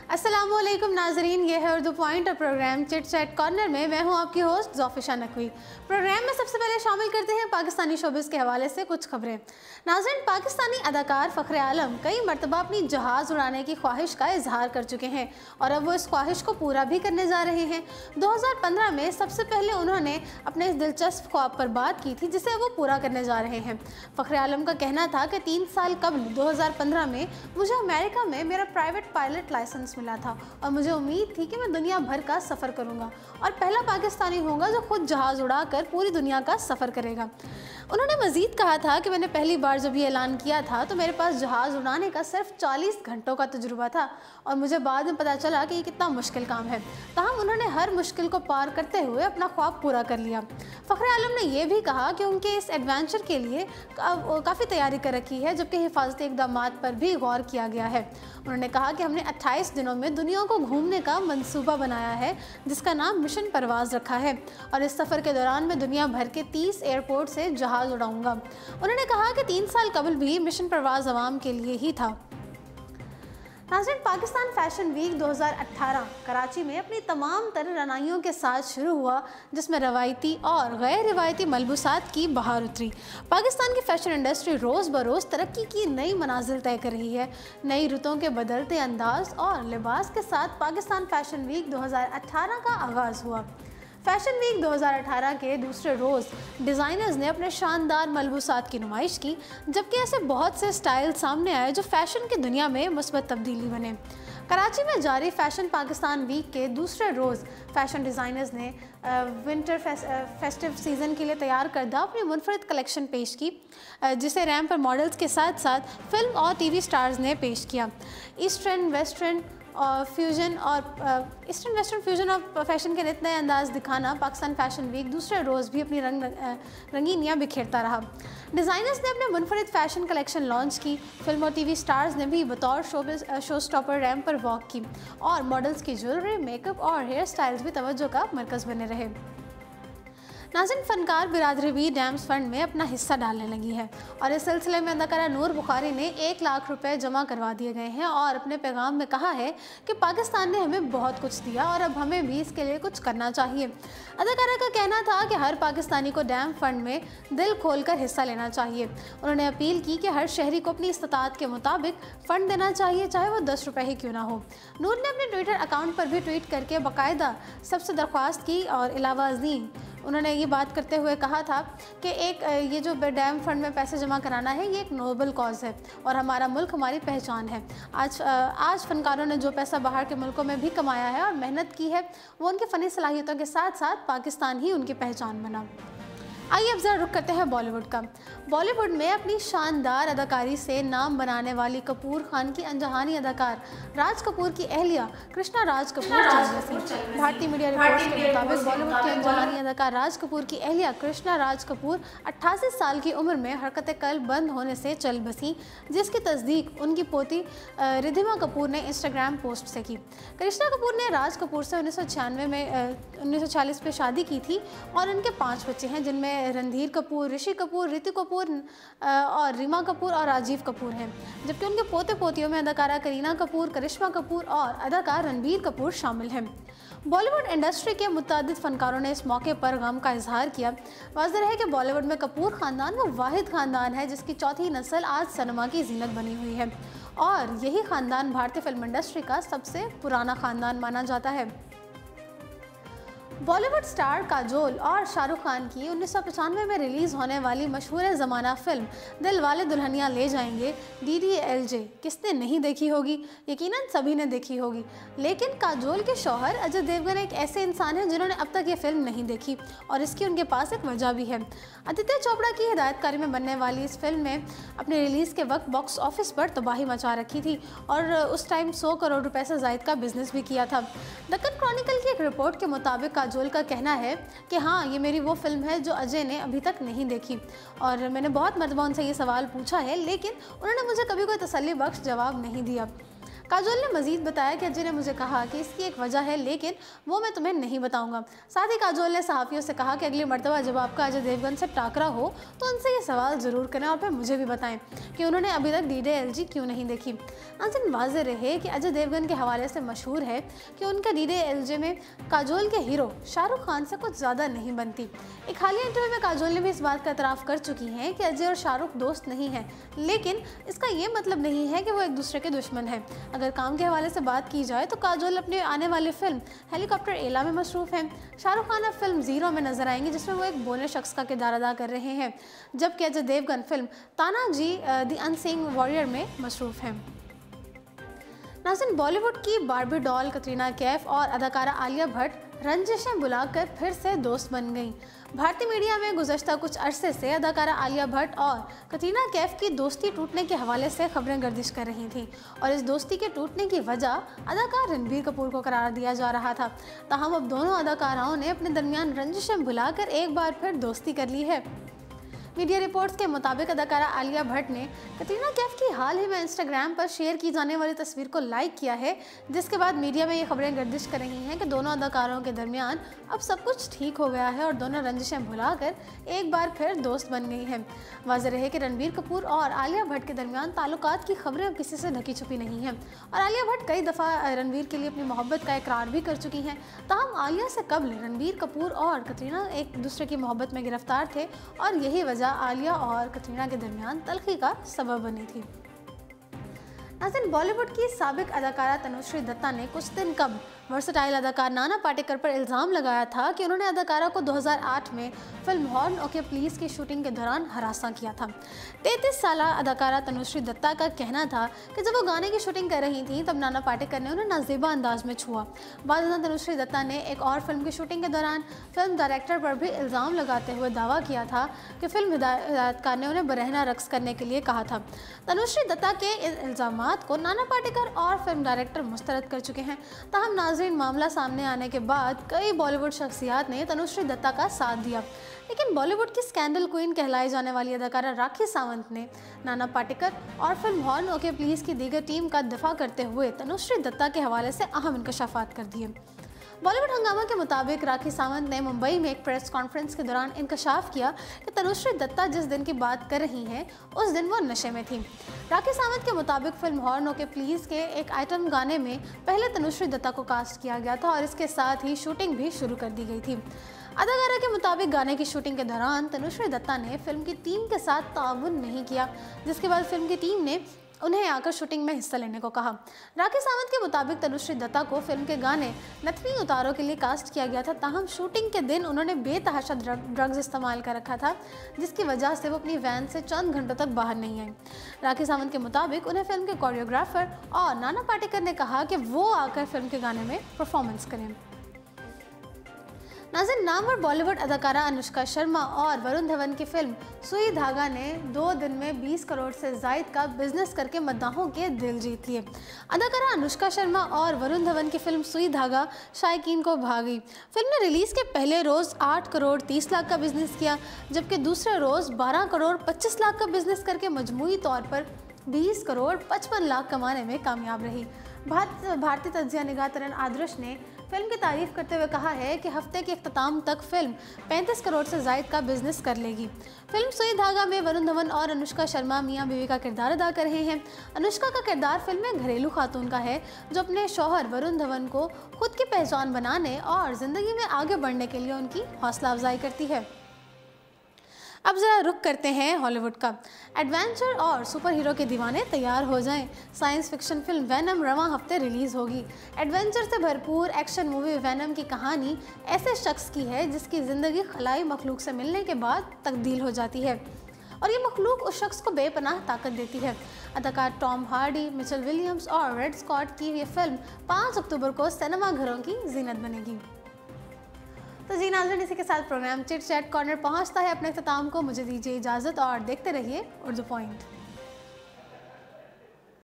अस्सलामुअलैकुम नाजरीन, ये है उर्दू पॉइंट और प्रोग्राम चिट चैट कॉर्नर में मैं हूं आपकी होस्ट ज़ोफिशा नकवी। प्रोग्राम में सबसे पहले शामिल करते हैं पाकिस्तानी शोबिज़ के हवाले से कुछ खबरें। नाज़रीन, पाकिस्तानी अदाकार फ़ख्र आलम कई मरतबा अपनी जहाज़ उड़ाने की ख्वाहिश का इजहार कर चुके हैं और अब वो इस ख्वाहिश को पूरा भी करने जा रहे हैं। 2015 में सबसे पहले उन्होंने अपने इस दिलचस्प ख्वाब पर बात की थी जिसे वो पूरा करने जा रहे हैं। फ़ख्र आलम का कहना था कि 3 साल कबल 2015 में मुझे अमेरिका में मेरा प्राइवेट पायलट लाइसेंस मिला था और मुझे उम्मीद थी कि मैं दुनिया भर का सफ़र करूंगा और पहला पाकिस्तानी होगा जो खुद जहाज़ उड़ाकर पूरी दुनिया का सफ़र करेगा। उन्होंने मज़ीद कहा था कि मैंने पहली बार जब ये ऐलान किया था तो मेरे पास जहाज़ उड़ाने का सिर्फ 40 घंटों का तजुर्बा था और मुझे बाद में पता चला कि ये कितना मुश्किल काम है। ताहम उन्होंने हर मुश्किल को पार करते हुए अपना ख्वाब पूरा कर लिया। फ़ख्र आलम ने यह भी कहा कि उनके इस एडवेंचर के लिए काफ़ी तैयारी कर रखी है, जबकि हिफाजती इक़दामात पर भी गौर किया गया है। उन्होंने कहा कि हमने 28 दिनों में दुनिया को घूमने का मंसूबा बनाया है जिसका नाम मिशन परवाज़ रखा है और इस सफ़र के दौरान मैं दुनिया भर के 30 एयरपोर्ट से जहाज़ उड़ाऊंगा। उन्होंने कहा कि 3 साल कबल भी मिशन परवाज़ अवाम के लिए ही था। नाज़रीन, पाकिस्तान फैशन वीक 2018 कराची में अपनी तमाम तर रनाइयों के साथ शुरू हुआ, जिसमें रवायती और गैर रिवायती मलबूसात की बहार उतरी। पाकिस्तान की फ़ैशन इंडस्ट्री रोज़ बरोज़ तरक्की की नई मनाजिल तय कर रही है। नई रुतों के बदलते अंदाज और लिबास के साथ पाकिस्तान फैशन वीक 2018 का आगाज़ हुआ। फैशन वीक 2018 के दूसरे रोज़ डिज़ाइनर्स ने अपने शानदार मलबूसात की नुमाइश की, जबकि ऐसे बहुत से स्टाइल सामने आए जो फ़ैशन की दुनिया में मुस्बत तब्दीली बने। कराची में जारी फैशन पाकिस्तान वीक के दूसरे रोज़ फ़ैशन डिज़ाइनर्स ने विंटर फेस्टिव सीज़न के लिए तैयार करदा अपनी मुनफरद कलेक्शन पेश की, जिसे रैंप पर मॉडल्स के साथ साथ फिल्म और टीवी स्टार्स ने पेश किया। ईस्टर्न वेस्टर्न फ्यूजन और फैशन के नित नए अंदाज दिखाना पाकिस्तान फैशन वीक दूसरे रोज़ भी अपनी रंगीनियाँ बिखेरता रहा। डिज़ाइनर्स ने अपने मुनफरद फैशन कलेक्शन लॉन्च की। फिल्म और टीवी स्टार्स ने भी बतौर शो स्टॉपर रैंप पर वॉक की और मॉडल्स की ज्वेलरी, मेकअप और हेयर स्टाइल्स भी तवज्जो का मरकज़ बने रहे। नाज़रीन, फ़नकार बिरादरी भी डैम्स फ़ंड में अपना हिस्सा डालने लगी है और इस सिलसिले में अदाकारा नूर बुखारी ने 1 लाख रुपए जमा करवा दिए गए हैं और अपने पैगाम में कहा है कि पाकिस्तान ने हमें बहुत कुछ दिया और अब हमें भी इसके लिए कुछ करना चाहिए। अदाकारा का कहना था कि हर पाकिस्तानी को डैम फ़ंड में दिल खोल कर हिस्सा लेना चाहिए। उन्होंने अपील की कि हर शहरी को अपनी इस्तात के मुताबिक फ़ंड देना चाहिए, चाहे वो 10 रुपये ही क्यों ना हो। नूर ने अपने ट्विटर अकाउंट पर भी ट्वीट करके बाकायदा सबसे दरख्वास्त की और अलावा अज़ीम उन्होंने ये बात करते हुए कहा था कि ये जो डैम फंड में पैसे जमा कराना है ये एक नोबल कॉज है और हमारा मुल्क हमारी पहचान है। आज फ़नकारों ने जो पैसा बाहर के मुल्कों में भी कमाया है और मेहनत की है, वो उनकी फ़नी सलाहियतों के साथ साथ पाकिस्तान ही उनकी पहचान बना। आइए अब ज़रा रुख करते हैं बॉलीवुड का। बॉलीवुड में अपनी शानदार अदाकारी से नाम बनाने वाली कपूर खान की अनजहानी अदाकार राज कपूर की अहलिया कृष्णा राज कपूर चल बसी। भारतीय मीडिया रिपोर्ट्स के मुताबिक बॉलीवुड की अनजहानी अदाकार राज कपूर की अहलिया कृष्णा राज कपूर 88 साल की उम्र में हरकत कल्ब बंद होने से चल बसी, जिसकी तस्दीक उनकी पोती रिधिमा कपूर ने इंस्टाग्राम पोस्ट से की। कृष्णा कपूर ने राज कपूर से 1946 में शादी की थी और उनके 5 बच्चे हैं, जिनमें रणधीर कपूर, ऋषि कपूर, ऋतिक कपूर और रीमा कपूर और राजीव कपूर हैं, जबकि उनके पोते पोतियों में अदाकारा करीना कपूर, करिश्मा कपूर और अदाकार रणबीर कपूर शामिल हैं। बॉलीवुड इंडस्ट्री के मुतअद्दिद फ़नकारों ने इस मौके पर गम का इजहार किया। वाज़ेह है कि बॉलीवुड में कपूर ख़ानदान वो वाहिद ख़ानदान है जिसकी चौथी नस्ल आज सिनेमा की जीनत बनी हुई है और यही ख़ानदान भारतीय फिल्म इंडस्ट्री का सबसे पुराना ख़ानदान माना जाता है। बॉलीवुड स्टार काजोल और शाहरुख खान की 1995 में रिलीज़ होने वाली मशहूर ज़माना फ़िल्म दिल वाले दुल्हनिया ले जाएंगे DDLJ किसने नहीं देखी होगी? यकीनन सभी ने देखी होगी, लेकिन काजोल के शौहर अजय देवगन एक ऐसे इंसान हैं जिन्होंने अब तक ये फ़िल्म नहीं देखी और इसकी उनके पास एक वजह भी है। आदित्य चोपड़ा की हिदायतकारी में बनने वाली इस फिल्म ने अपने रिलीज़ के वक्त बॉक्स ऑफिस पर तबाही मचा रखी थी और उस टाइम 100 करोड़ रुपए से ज़ायद का बिजनेस भी किया था। दक्कन क्रॉनिकल की एक रिपोर्ट के मुताबिक काजोल का कहना है कि हाँ, ये मेरी वो फिल्म है जो अजय ने अभी तक नहीं देखी और मैंने बहुत मरतबा उनसे ये सवाल पूछा है, लेकिन उन्होंने मुझे कभी कोई तसल्ली बख्श जवाब नहीं दिया। काजोल ने मजीद बताया कि अजय ने मुझे कहा कि इसकी एक वजह है, लेकिन वो मैं तुम्हें नहीं बताऊंगा। साथ ही काजोल ने सहाफ़ियों से कहा कि अगली मरतबा जब आपका अजय देवगन से टाकरा हो तो उनसे ये सवाल ज़रूर करें और फिर मुझे भी बताएं कि उन्होंने अभी तक DDLG क्यों नहीं देखी। नाज़रीन, वाज़ेह रहे कि अजय देवगन के हवाले से मशहूर है कि उनका DDLJ में काजोल के हीरो शाहरुख खान से कुछ ज़्यादा नहीं बनती। एक हालिया इंटरव्यू में काजोल ने भी इस बात का एतराफ़ कर चुकी हैं कि अजय और शाहरुख दोस्त नहीं हैं, लेकिन इसका ये मतलब नहीं है कि वो एक दूसरे के दुश्मन हैं। अगर काम के हवाले से बात की जाए तो काजोल अपनी आने वाली फिल्म हेलीकॉप्टर एला में मसरूफ़ हैं। शाहरुख खान अब फिल्म ज़ीरो में नजर आएंगे, जिसमें वो एक बोने शख्स का किरदार अदा कर रहे हैं, जबकि Ajay Devgan film Tanaji the unsung warrior में मसरूफ़ हैं। नाज़रीन, बॉलीवुड की बार्बी डॉल कतरीना कैफ और अदाकारा आलिया भट्ट रंजिशें बुलाकर फिर से दोस्त बन गईं। भारतीय मीडिया में गुज़श्ता कुछ अरसे से अदाकारा आलिया भट्ट और कतरीना कैफ की दोस्ती टूटने के हवाले से खबरें गर्दिश कर रही थीं और इस दोस्ती के टूटने की वजह अदाकार रणबीर कपूर को करार दिया जा रहा था। ताहम अब दोनों अदाकाराओं ने अपने दरमियान रंजिशें भुलाकर एक बार फिर दोस्ती कर ली है। मीडिया रिपोर्ट्स के मुताबिक अदाकारा आलिया भट्ट ने कतरीना कैफ की हाल ही में इंस्टाग्राम पर शेयर की जाने वाली तस्वीर को लाइक किया है, जिसके बाद मीडिया में ये खबरें गर्दिश कर रही हैं कि दोनों अदाकारों के दरमियान अब सब कुछ ठीक हो गया है और दोनों रंजिशें भुलाकर एक बार फिर दोस्त बन गई हैं। वाज़ेह रहे कि रणबीर कपूर और आलिया भट्ट के दरमियान ताल्लुकात की खबरें अब किसी से ढकी छुपी नहीं हैं और आलिया भट्ट कई दफ़ा रणबीर के लिए अपनी मोहब्बत का इकरार भी कर चुकी हैं। ताहम आलिया से कबल रणबीर कपूर और कतरीना एक दूसरे की मोहब्बत में गिरफ्तार थे और यही वजह आलिया और कतरीना के दरमियान तल्खी का सबब बनी थी। नाज़रीन, बॉलीवुड की साबिक अदाकारा तनुश्री दत्ता ने कुछ दिन कबल वर्सटाइल अदाकार नाना पाटेकर पर इल्ज़ाम लगाया था कि उन्होंने अदाकारा को 2008 में फिल्म हॉर्न ओके प्लीज़ की शूटिंग के दौरान हरासा किया था। 33 साल अदाकारा तनुश्री दत्ता का कहना था कि जब वो गाने की शूटिंग कर रही थी तब नाना पाटेकर ने उन्हें नाज़ेबा अंदाज में छुआ। बाद में तनुश्री दत्ता ने एक और फिल्म की शूटिंग के दौरान फिल्म डायरेक्टर पर भी इल्ज़ाम लगाते हुए दावा किया था कि फिल्म हिदायतकार ने उन्हें बरहना रक्स करने के लिए कहा था। तनुश्री दत्ता के इल्ज़ामात को नाना पाटेकर और फिल्म डायरेक्टर मुस्तरद कर चुके हैं। ताहम नाज़रीन, मामला सामने आने के बाद कई बॉलीवुड शख्सियात ने तनुश्री दत्ता का साथ दिया, लेकिन बॉलीवुड की स्कैंडल क्वीन कहलाई जाने वाली अदाकारा राखी सावंत ने नाना पाटेकर और फिल्म हॉर्न ओके प्लीज़ की दीगर टीम का दिफा करते हुए तनुश्री दत्ता के हवाले से अहम इंकशाफात कर दिए। बॉलीवुड हंगामा के मुताबिक राखी सावंत ने मुंबई में एक प्रेस कॉन्फ्रेंस के दौरान इंकशाफ किया कि तनुश्री दत्ता जिस दिन की बात कर रही हैं उस दिन वो नशे में थी। राखी सावंत के मुताबिक फिल्म हॉर्न ओके प्लीज़ के एक आइटम गाने में पहले तनुश्री दत्ता को कास्ट किया गया था और इसके साथ ही शूटिंग भी शुरू कर दी गई थी। अदाकारा के मुताबिक गाने की शूटिंग के दौरान तनुश्री दत्ता ने फिल्म की टीम के साथ ताउन नहीं किया, जिसके बाद फिल्म की टीम ने उन्हें आकर शूटिंग में हिस्सा लेने को कहा। राखी सावंत के मुताबिक तनुश्री दत्ता को फिल्म के गाने नथनी उतारो के लिए कास्ट किया गया था, ताहम शूटिंग के दिन उन्होंने बेतहाशा ड्रग्स इस्तेमाल कर रखा था, जिसकी वजह से वो अपनी वैन से चंद घंटों तक बाहर नहीं आए। राखी सावंत के मुताबिक उन्हें फिल्म के कोरियोग्राफर और नाना पाटेकर ने कहा कि वो आकर फिल्म के गाने में परफॉर्मेंस करें। नाज़रीन, नामवर बॉलीवुड अदाकारा अनुष्का शर्मा और वरुण धवन की फिल्म सुई धागा ने 2 दिन में 20 करोड़ से ज़ायद का बिजनेस करके मद्दाहों के दिल जीत लिए। अदाकारा अनुष्का शर्मा और वरुण धवन की फिल्म सुई धागा शायकीन को भा गई। फिल्म ने रिलीज़ के पहले रोज़ 8 करोड़ 30 लाख का बिजनेस किया, जबकि दूसरे रोज़ 12 करोड़ 25 लाख का बिजनेस करके मजमूई तौर पर 20 करोड़ 55 लाख कमाने में कामयाब रही। भारतीय तज्जिया निगाह तरन आदर्श ने फिल्म की तारीफ करते हुए कहा है कि हफ्ते के अख्ताम तक फिल्म 35 करोड़ से ज़ायद का बिजनेस कर लेगी। फिल्म सुई धागा में वरुण धवन और अनुष्का शर्मा मियां बीवी का किरदार अदा कर रहे हैं। अनुष्का का किरदार फिल्म में घरेलू खातून का है, जो अपने शौहर वरुण धवन को खुद की पहचान बनाने और ज़िंदगी में आगे बढ़ने के लिए उनकी हौसला अफजाई करती है। अब ज़रा रुख करते हैं हॉलीवुड का। एडवेंचर और सुपर हीरो के दीवाने तैयार हो जाएं। साइंस फिक्शन फिल्म वैनम रवां हफ्ते रिलीज़ होगी। एडवेंचर से भरपूर एक्शन मूवी वैनम की कहानी ऐसे शख्स की है जिसकी ज़िंदगी खलाई मखलूक से मिलने के बाद तब्दील हो जाती है और ये मखलूक उस शख्स को बेपनाह ताकत देती है। अदाकार टॉम हार्डी, मिचेल विलियम्स और रेड स्कॉट की ये फिल्म 5 अक्टूबर को सिनेमा घरों की जीनत बनेगी। तो जी नाज़रीन, इसी के साथ प्रोग्राम चिट चैट कॉर्नर पहुंचता है अपने अख्ताम को। मुझे दीजिए इजाज़त और देखते रहिए उर्दू पॉइंट।